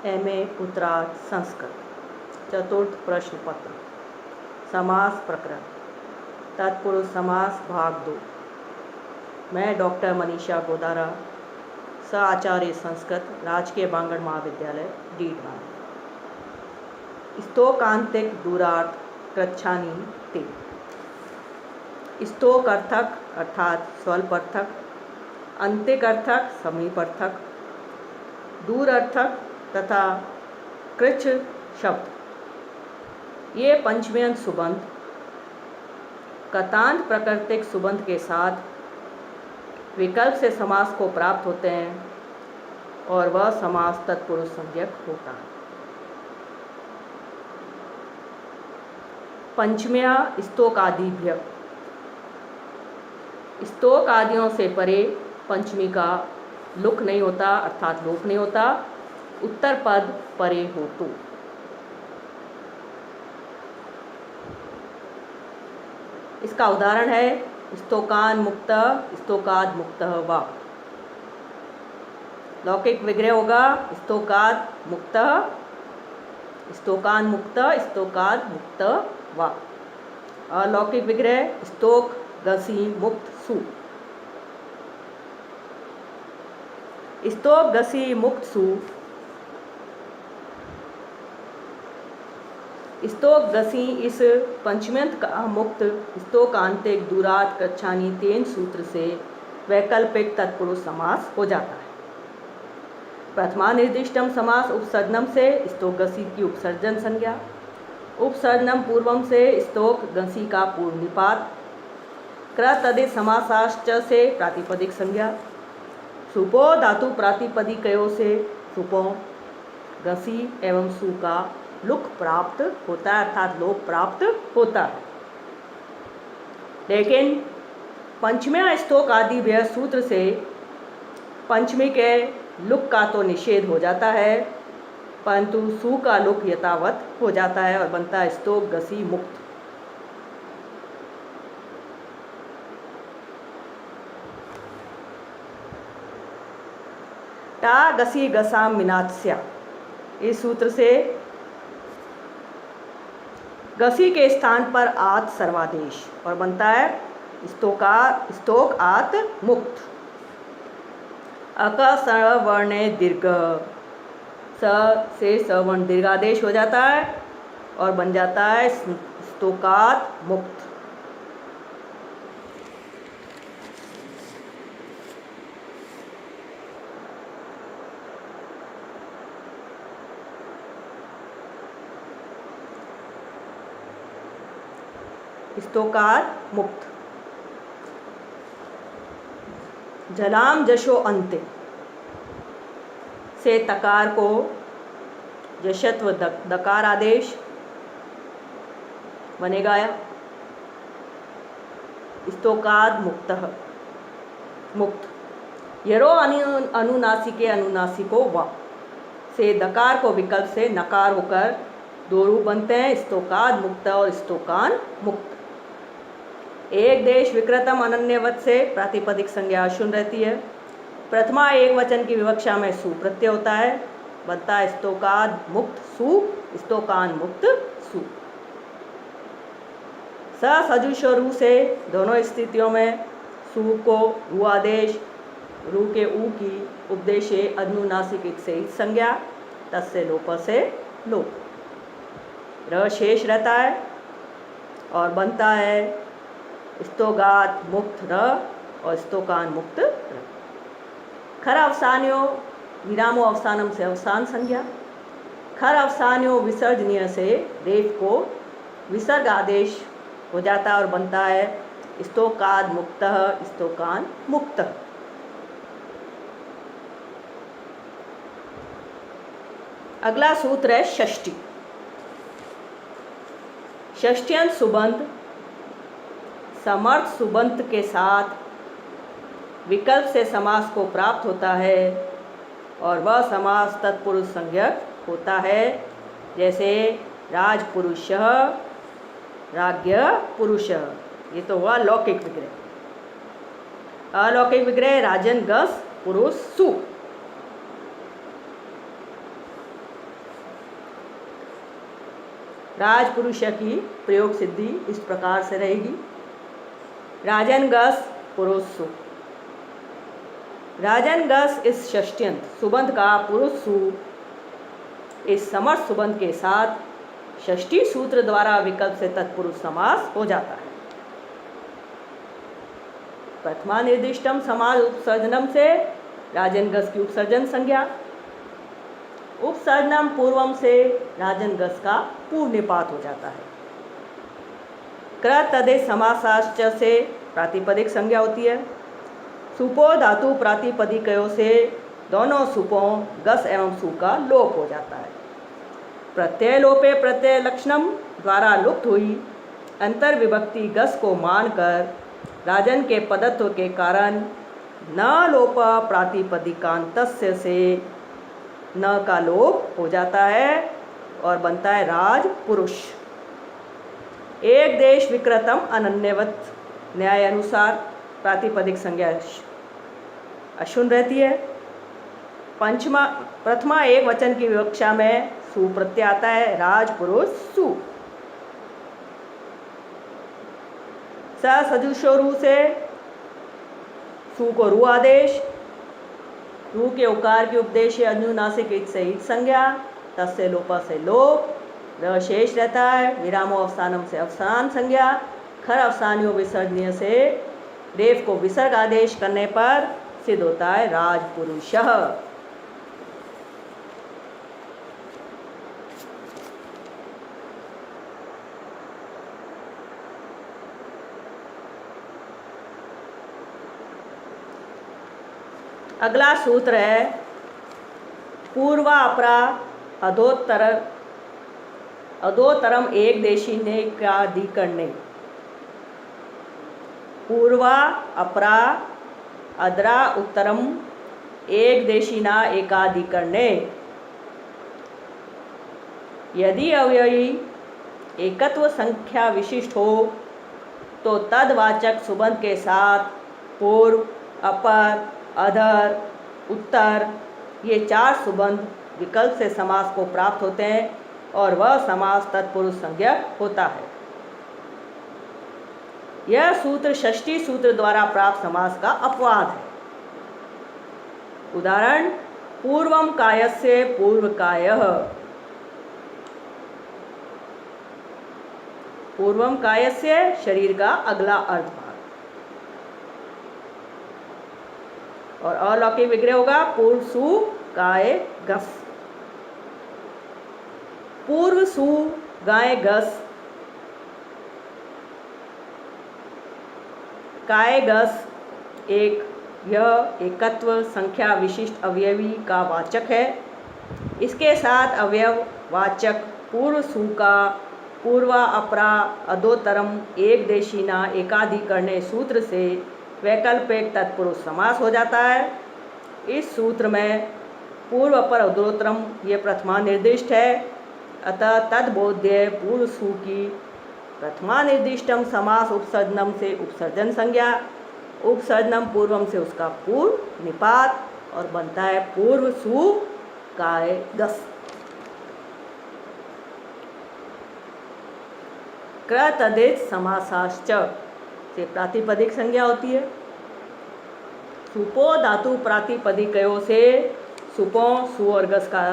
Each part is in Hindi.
MA उत्तरार्ध संस्कृत चतुर्थ प्रश्न पत्र समास प्रकरण तत्पुरुष समास भाग 2। मैं डॉक्टर मनीषा गोदारा सह आचार्य संस्कृत राजकीय बांगड़ महाविद्यालय डीडवान। स्तोकांतिक दूरार्थ कृच्छानी ते। स्तोक अर्थक अर्थात स्वल्पर्थक, अंतिक अर्थक समीपर्थक, दूर अर्थक तथा कृच्छ शब्द ये पंचम्यंत सुबंध कतांत प्राकृतिक सुबंध के साथ विकल्प से समास को प्राप्त होते हैं और वह समास तत्पुरुष संज्ञक होता है। पंचम्या स्तोक आदिभ्य, स्तोक आदियों से परे पंचमी का लुक नहीं होता अर्थात लोप नहीं होता, उत्तर पद परे हो तो। इसका उदाहरण है स्तोकान मुक्त स्तोकाद मुक्त वा। लौकिक विग्रह होगा स्तोकाद मुक्त स्तोकान मुक्त स्तोकाद मुक्त वा। अलौकिक विग्रह स्तोक गसी मुक्त सु। स्तोक गसी मुक्त सु, स्तोक गसी इस पंचम्यंत का मुक्त स्तोकांतिक दूरार्थ कृच्छानी तेन सूत्र से वैकल्पिक तत्पुरुष समास हो जाता है। प्रथमा निर्दिष्टम समास उपसर्जनम से स्तोक गसी की उपसर्जन संज्ञा, उपसर्जनम पूर्वम से स्तोक गसी का पूर्व निपात, कृतदि समासाश्च से प्रातिपदिक संज्ञा, सुपो धातु प्रातिपदिकयों से सुपो गसी एवं सु का लुक प्राप्त होता है अर्थात लोप प्राप्त होता है। लेकिन पंचम्या स्तोक आदि व्यय सूत्र से पंचमी के लुक का तो निषेध हो जाता है, परंतु सु का लुक यथावत हो जाता है और बनता है स्तोक गसी मुक्त। टा गसी गसाम मिनात्स्या, इस सूत्र से गसी के स्थान पर आत सर्वादेश और बनता है स्तोक आत मुक्त। अक सवर्णे दीर्घ, स से सवर्ण दीर्घादेश हो जाता है और बन जाता है स्तोकात मुक्त। स्तोकात मुक्त। जलाम जशो अंत्य से तकार को जशत्व दकार आदेश बनेगा स्तोकाद मुक्त मुक्त। यरो अनुनासिके अनुनासिको व से दकार को विकल्प से नकार होकर दो रूप बनते हैं स्तोकाद मुक्त और स्तोकान मुक्त। एक देश विकृतम अनन्यवत से प्रातिपदिक संज्ञा शून्य रहती है। प्रथमा एक वचन की विवक्षा में सु प्रत्यय होता है, बनता है स्तोकाद मुक्त सु स्तोकान मुक्त सु। स सजुष रू से दोनों स्थितियों में सु को रू आदेश, रू के ऊ की उपदेशे अनुनासिक से संज्ञा, तस्य लोप से लोप, र शेष रहता है और बनता है स्तोगात मुक्त र और स्तोकान मुक्त र। खर अवसान्यो विरामो अवसानम से अवसान संज्ञा, खर अवसान्यो विसर्जनीय से रेफ को विसर्ग आदेश हो जाता है और बनता है स्तोकाद मुक्त स्तोकान मुक्त। अगला सूत्र है षष्ठी। षष्ठ्यंत सुबंध समर्थ सुबंत के साथ विकल्प से समास को प्राप्त होता है और वह समास तत्पुरुष संज्ञक होता है। जैसे राजपुरुष राज्ञ पुरुष, ये तो हुआ लौकिक विग्रह। अलौकिक विग्रह राजन गस पुरुष सु। राजपुरुष की प्रयोग सिद्धि इस प्रकार से रहेगी। राजनगस पुरुष सु। राजनगस इस षष्ट्यंत सुबंध का पुरुष सु इस समर्थ सुबंध के साथ षष्ठी सूत्र द्वारा विकल्प से तत्पुरुष समास हो जाता है। प्रथमा निर्दिष्टम समास उपसर्जनम से राजनगस की उपसर्जन संज्ञा, उपसर्जनम पूर्वम से राजनगस का पूर्व निपात हो जाता है। कृ तदेश समासाश्च से प्रातिपदिक संज्ञा होती है। सुपो धातु प्रातिपदिकयों से दोनों सुपों गस एवं सु का लोप हो जाता है। प्रत्यय लोपे प्रत्यय लक्षणम द्वारा लुप्त हुई अंतर विभक्ति गस को मानकर राजन के पदत्व के कारण न लोप प्रातिपदिकांतस्य से न का लोप हो जाता है और बनता है राज पुरुष। एक देश विकृतम अनन्यवत न्याय अनुसार प्रातिपदिक संज्ञा अशुन रहती है। प्रथमा एक वचन की विवक्षा में सु प्रत्यय आता है। राज पुरुष सु। स सजुषो रू से सु को रू आदेश, रू के उकार के उपदेश अनुनासिक इत से इत संज्ञा, तस्य लोप से लोप, र शेष रहता है। विरामो अवसानम से अवसान संज्ञा, खर अवसानियों विसर्जनीय से रेफ को विसर्ग आदेश करने पर सिद्ध होता है राजपुरुषः। अगला सूत्र है पूर्वा अपरा अधोतरम एक देशी ने का अधिकरणे। पूर्वा अपरा अद्रा उत्तरम एक देशीना एकाधिकरणे। यदि अव्ययी एकत्व संख्या विशिष्ट हो तो तदवाचक सुबंध के साथ पूर्व, अपर, अधर, उत्तर ये चार सुबंध विकल्प से समास को प्राप्त होते हैं और वह समास तत्पुरुष संज्ञक होता है। यह सूत्र षष्ठी सूत्र द्वारा प्राप्त समास का अपवाद है। उदाहरण पूर्वम कायस्य पूर्वकायः। पूर्वम कायस्य शरीर का अगला अर्धभाग और अलौकिक विग्रह होगा पूर्व सु गाय गस। पूर्व सु गाय गस, काय गस यह एकत्व संख्या विशिष्ट अवयवी का वाचक है। इसके साथ अवयव वाचक पूर्व सु का पूर्वा अपरा अधोतरम एक देशीना एकाधिकरणे सूत्र से वैकल्पिक तत्पुरुष समास हो जाता है। इस सूत्र में पूर्व अपर अधोतरम ये प्रथमा निर्दिष्ट है, अतः तद्बोध्य पूर्व सु की प्रथमा निर्दिष्टम समास उपसर्जनम से उपसर्जन संज्ञा, उपसर्जनम पूर्वम से उसका पूर्व निपात और बनता है पूर्व सु काय गस। कृ तदित समासाश्च से प्रातिपदिक संज्ञा होती है। सुपो धातु प्रातिपदिकयों से सुपों सु और गस का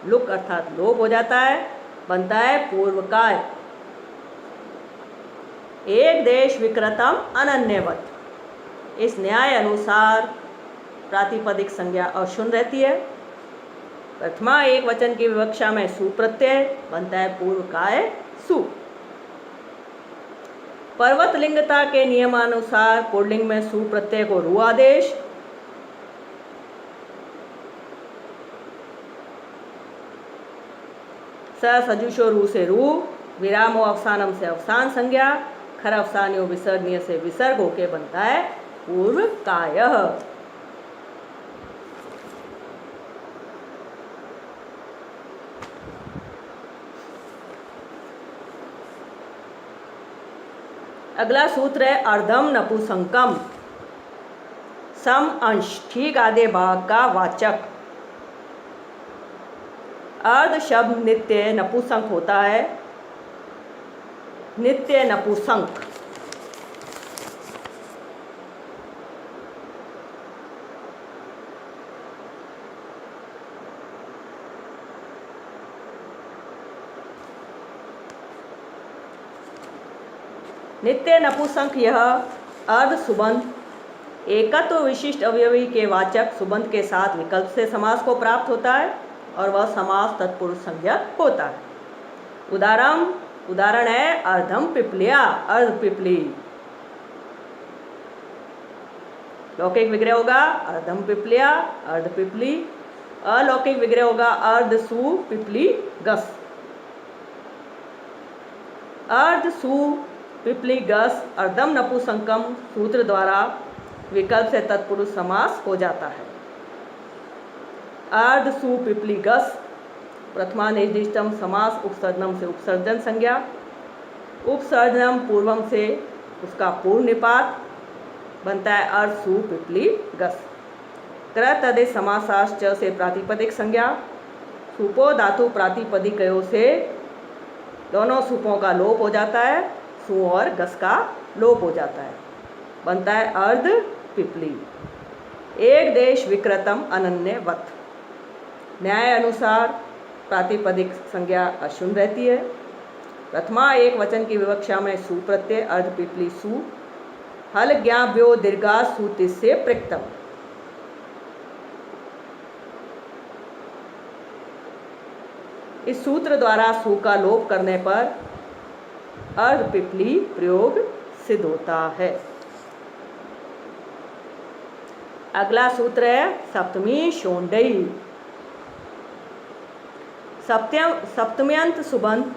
लुक अर्थात लोप हो जाता है, बनता है पूर्वकाय। एक देश विकृतम अनन्यवत इस न्याय अनुसार प्रातिपदिक संज्ञा अशून्य रहती है। प्रथमा एक वचन की विवक्षा में सु प्रत्यय बनता है पूर्वकाय सु। पर्वत लिंगता के नियमानुसार पुल्लिंग में सु प्रत्यय को रू आदेश, स सजुषो रू से रू, विरामो अवसानम से अवसान संज्ञा, खर अवसानियों विसर्गनीय से विसर्ग होके बनता है पूर्व कायः। अगला सूत्र है अर्धम नपुंसकम। सम अंश ठीक आधे भाग का वाचक। अर्ध शब्द नित्य नपुंसक होता है नित्य नपुंसक। नित्य नपुंसक यह अर्ध सुबंध एकत्व विशिष्ट अवयवी के वाचक सुबंध के साथ विकल्प से समास को प्राप्त होता है और वह समास तत्पुरुष संज्ञक होता है। उदाहरण है अर्धम पिपलिया, अर्ध पिपली। लौकिक विग्रह होगा अर्धम पिपलिया, अर्ध पिपली। अलौकिक विग्रह होगा अर्ध सु पिपली गस। अर्ध सु पिपली गस अर्धम नपुंसकम सूत्र द्वारा विकल्प से तत्पुरुष समास हो जाता है। अर्ध सु पिपली गस प्रथमा निर्दिष्टम समास उपसर्जनम से उपसर्जन संज्ञा, उपसर्जनम पूर्वम से उसका पूर्व निपात बनता है अर्ध सु पिपली गस। कृत तदेश समासाश्च से प्रातिपदिक संज्ञा, सुपो धातु प्रातिपदिकयों से दोनों सुपों का लोप हो जाता है, सु और गस का लोप हो जाता है, बनता है अर्ध पिपली। एक देश विकृतम अनन्यवत। न्याय अनुसार प्रातिपदिक संज्ञा अशुन रहती है। प्रथमा एक वचन की विवक्षा में सु प्रत्यय अर्ध पिपली सु, हल ज्ञाव्यो दीर्घा सूति से प्रक्तम। इस सूत्र द्वारा सु का लोप करने पर अर्ध पिपली प्रयोग सिद्ध होता है। अगला सूत्र है सप्तमी शोंडई। सप्तम्यंत सुबंध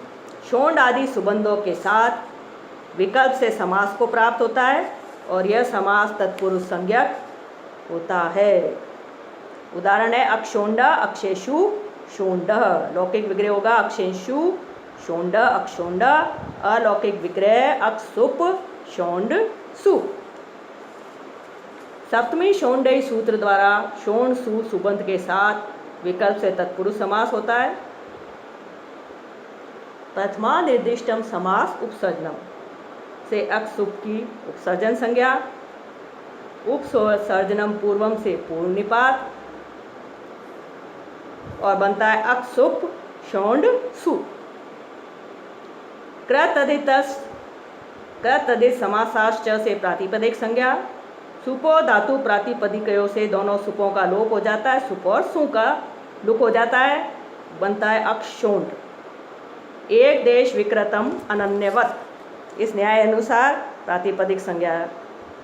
शोंड आदि सुबंधों के साथ विकल्प से समास को प्राप्त होता है और यह समास तत्पुरुष संज्ञक होता है। उदाहरण है अक्षोंड अक्षेषु शोंड। लौकिक विग्रह होगा अक्षेषु शोंड अक्षोंड। अलौकिक विग्रह अक्षुप शोंड सु। सप्तमी शोंडई सूत्र द्वारा शोण सु सुबंध के साथ विकल्प से तत्पुरुष समास होता है। प्रथमा निर्दिष्टम समास उपसर्जनम से अक्षुप की उपसर्जन संज्ञा, उपसर्जनम पूर्वम से पूर्व निपात और बनता है अक्षुप शोंड सु। कृत तदित समासाश्च से प्रातिपदिक संज्ञा, सुपो धातु प्रातिपदिकयों से दोनों सुपों का लोप हो जाता है, सुप और सु का लुक हो जाता है, बनता है अक्षोंड। एक देश विकृतम अनन्यवत। इस न्याय अनुसार प्रातिपदिक संज्ञा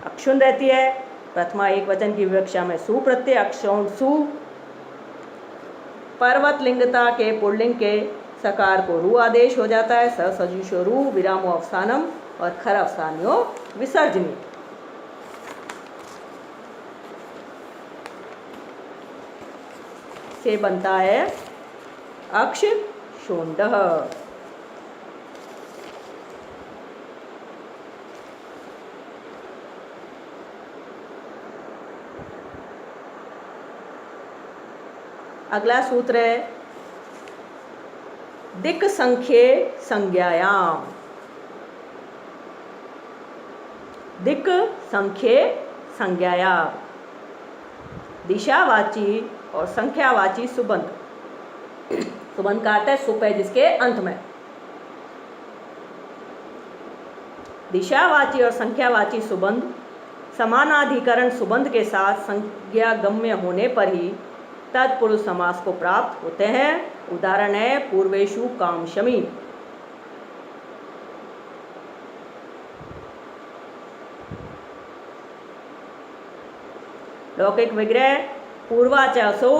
अक्षुण रहती है। प्रथमा एक वचन की विवक्षा में सु प्रत्यय अक्षोंड सु। पर्वत लिंगता के पुल्लिंग के सकार को रु आदेश हो जाता है, स सजुषो रु विरामो अवसानम और खर अवसान्यो विसर्जनी। से बनता है अक्ष शोंड। अगला सूत्र है दिक् संख्ये संज्ञायाम। दिक् संख्ये संज्ञायाम दिशावाची और संख्यावाची सुबंध। सुबंध का अर्थ है सुप है जिसके अंत में। दिशावाची और संख्यावाची सुबंध समानाधिकरण सुबंध के साथ संज्ञा गम्य होने पर ही तत्पुरुष समास को प्राप्त होते हैं। उदाहरण है पूर्वेषु कामशमी। लौकिक विग्रह पूर्वाचासो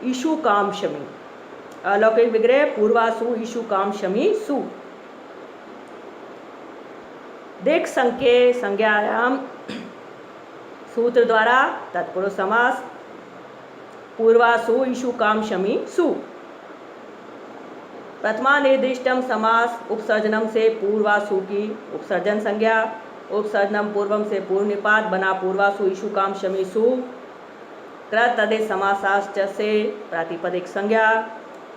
ईशु कामशमी। अलौकिक विग्रह पूर्वासु ईशु कामशमी सु। दिक् संख्ये संज्ञायाम सूत्र द्वारा तत्पुरुष समास पूर्वासु ईशु कामशमी सु। प्रथमा निर्दिष्टम समास उपसर्जनम से पूर्वासु की उपसर्जन संज्ञा, उपसर्जनम पूर्वम से पूर्व निपात बना पूर्वासु ईशु कामशमी सु। कृत तदेश समासाश्च से प्रातिपदिक संज्ञा,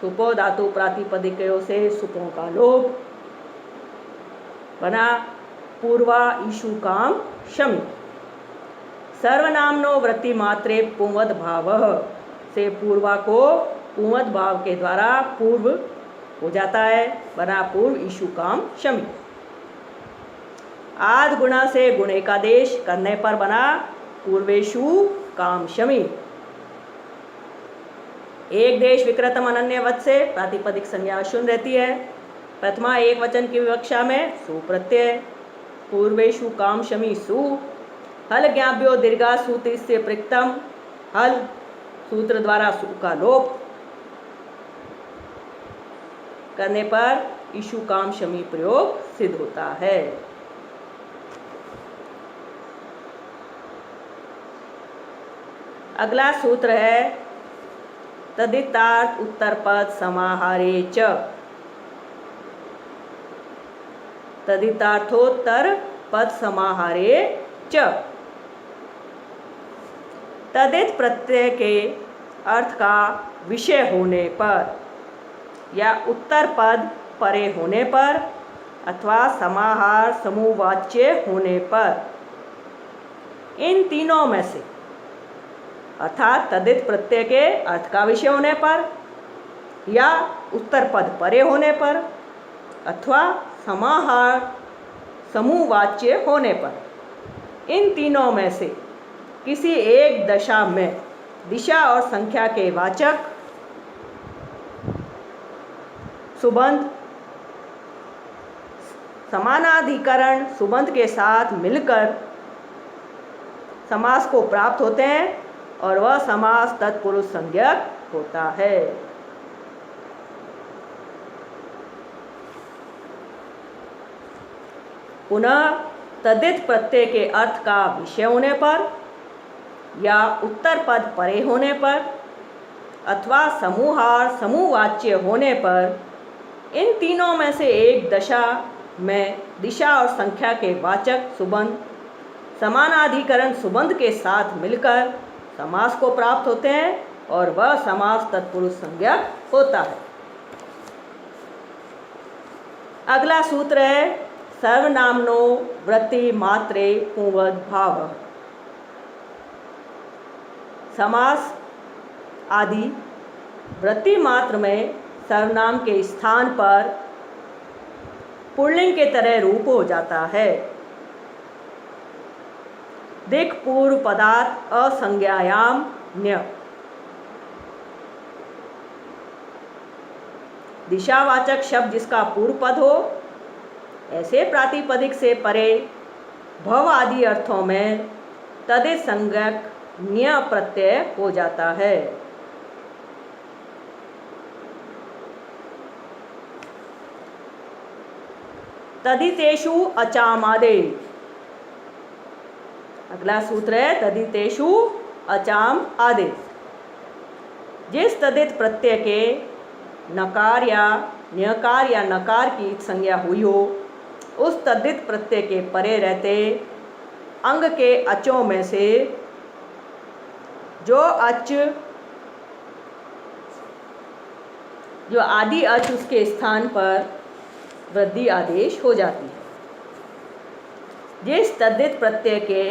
सुपो धातु प्रातिपदिकयों से सुपों का लोप बना पूर्वा ईशु काम शमी। सर्वनामनो वृत्ति मात्रे पुंवद भाव से पूर्वा को पुंवद भाव के द्वारा पूर्व हो जाता है, बना पूर्व ईशु काम शमी। आद गुणा से गुण एकादेश करने पर बना पूर्वेशु काम शमी। एक देश विकृतम अनन्य वत से प्रातिपदिक संज्ञा शून्य रहती है। प्रथमा एक वचन की विवक्षा में सु प्रत्यय, पूर्वेशु काम शमी सु। हल ज्ञाभ्यो दीर्घा सूत्र से प्रक्तम, हल सूत्र द्वारा सु का लोप करने पर ईशु काम शमी प्रयोग सिद्ध होता है। अगला सूत्र है तदितार्थ उत्तर पद समाहारे च। तदितार्थोत्तर पद समाहारे च। तदित प्रत्यय के अर्थ का विषय होने पर या उत्तर पद परे होने पर अथवा समाहार समूहवाच्य होने पर, इन तीनों में से अर्थात तदित प्रत्यय के अर्थ का विषय होने पर या उत्तर पद परे होने पर अथवा समाहार समूहवाच्य होने पर, इन तीनों में से किसी एक दशा में दिशा और संख्या के वाचक सुबंध समानाधिकरण सुबंध के साथ मिलकर समास को प्राप्त होते हैं और वह समास तत्पुरुष संज्ञक होता है। पुनः तदित प्रत्यय के अर्थ का विषय होने पर या उत्तर पद परे होने पर अथवा समूहार समूहवाच्य होने पर, इन तीनों में से एक दशा में दिशा और संख्या के वाचक सुबंध समानाधिकरण सुबंध के साथ मिलकर समास को प्राप्त होते हैं और वह समास तत्पुरुष संज्ञक होता है। अगला सूत्र है सर्वनामनो वृत्ति मात्रे पुंवद भाव। समास आदि वृत्ति मात्र में सर्वनाम के स्थान पर पुल्लिंग के तरह रूप हो जाता है। दिक् पूर्व पदार्थ असंज्ञायाम न्य। दिशावाचक शब्द जिसका पूर्व पद हो, ऐसे प्रातिपदिक से परे भव आदि अर्थों में तदित संज्ञक न्य प्रत्यय हो जाता है। तदितेषु अचामादे। अगला सूत्र है तदितेषु अचाम आदेश। जिस तदित प्रत्यय के नकार या न्यकार या नकार की संज्ञा हुई हो, उस तदित प्रत्यय के परे रहते अंग के अचों में से जो आदि अच उसके स्थान पर वृद्धि आदेश हो जाती है। जिस तद्धित प्रत्यय के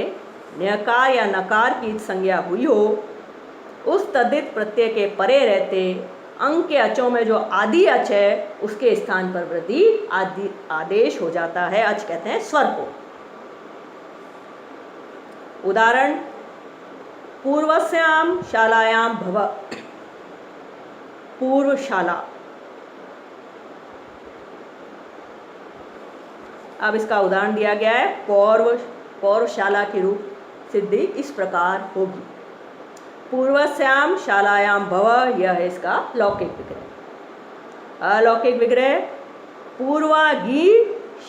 न्यकार या नकार की संज्ञा हुई हो, उस तद्धित प्रत्यय के परे रहते अंग के अचों में जो आदि अच है, उसके स्थान पर वृद्धि आदेश हो जाता है। अच कहते हैं स्वर को। उदाहरण पूर्वस्याम शालायाम भव। पूर्व शाला। अब इसका उदाहरण दिया गया है। पौर्वशाला की रूप सिद्धि इस प्रकार होगी। पूर्वस्याम शालायाम भव, यह है इसका लौकिक विग्रह। अलौकिक विग्रह पूर्वागी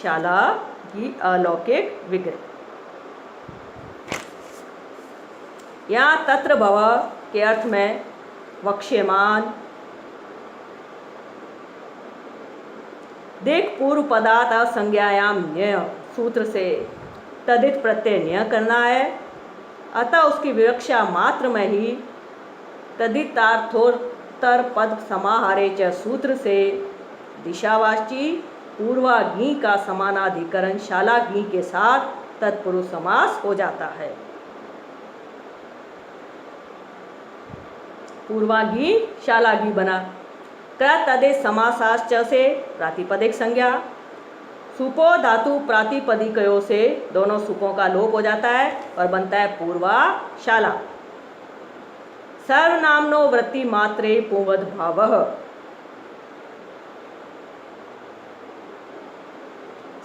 शाला की अलौकिक विग्रह। यहाँ तत्र भव के अर्थ में वक्ष्यमान। देख पूर्व पदार्थ असंज्ञायाम न्यय सूत्र से तदित प्रत्यय न्यय करना है, अतः उसकी विवक्षा मात्र में ही तदितार्थोत्तर पद समाहारे च सूत्र से दिशावाची पूर्वाग्नि का समानाधिकरण शालाग्नि के साथ तत्पुरुष समास हो जाता है। पूर्वाग्नि शालाग्नि बना। तदेश समासाश्च से प्रातिपदिक संज्ञा। सुपो धातु प्रातिपदिकयों से दोनों सुपों का लोप हो जाता है और बनता है पूर्वा शाला। सर्वनामनो वृत्ति मात्रे पुंवद भावः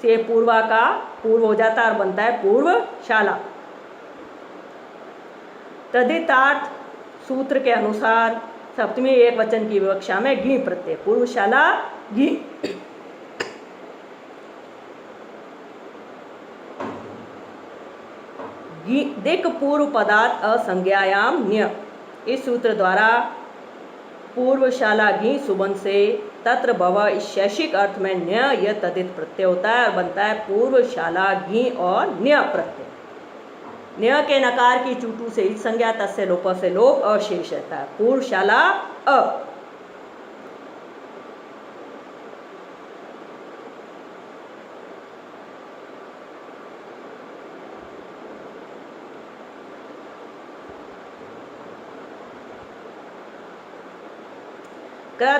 से पूर्वा का पूर्व हो जाता है और बनता है पूर्व शाला। तदितार्थ सूत्र के अनुसार सप्तमी एक वचन की विवक्षा में घी प्रत्यय पूर्वशाला घी। दिक् पूर्व पदार्थ असंज्ञायाम न्य। इस सूत्र द्वारा पूर्वशाला घी सुबंध से तत्र भव इस शैषिक अर्थ में न्य यह तदित प्रत्यय होता है और बनता है पूर्वशाला घी और न्य प्रत्यय। न्य के नकार की चूटू से इस संज्ञा तस्य लोप से लोप अशेष रहता है। पूर्वशाला अ।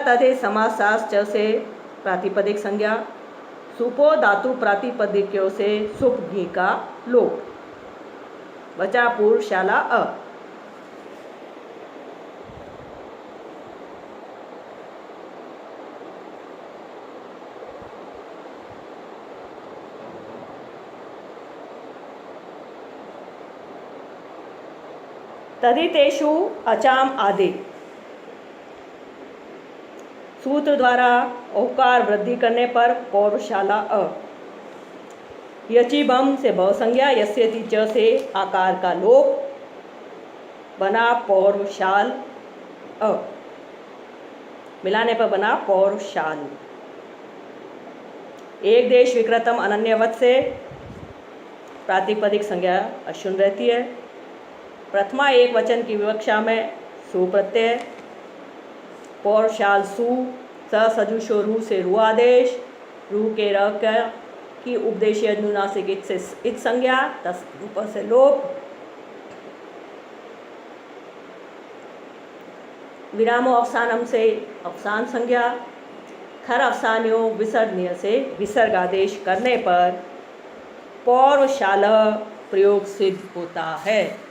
तदे समासाश्च से प्रातिपदिक संज्ञा। सुपो धातु प्रातिपदिकों से सुप घी का लोप। बचा पूर्वशाला अ। तदितेषु अचाम आदि। सूत्र द्वारा औकार वृद्धि करने पर पौर्वशाला अ। यचि बम से भव संज्ञा यस्यति च से आकार का लोप बना पौर्वशाल अ। मिलाने पर बना पौर्वशाल। एक देश विकृतम अनन्यवत से प्रातिपदिक संज्ञा अशुन रहती है। प्रथमा एक वचन की विवक्षा में सु प्रत्यय। पौर्वशाल सु स सजुषो रू से रू आदेश। रू के र की उपदेशीय अनुनासिक इत से इत संज्ञा तस रूप से लोप। विरामो अवसानम से अवसान संज्ञा। खर अवसान्यों विसर्जनीय से विसर्ग आदेश करने पर पौर्वशाल प्रयोग सिद्ध होता है।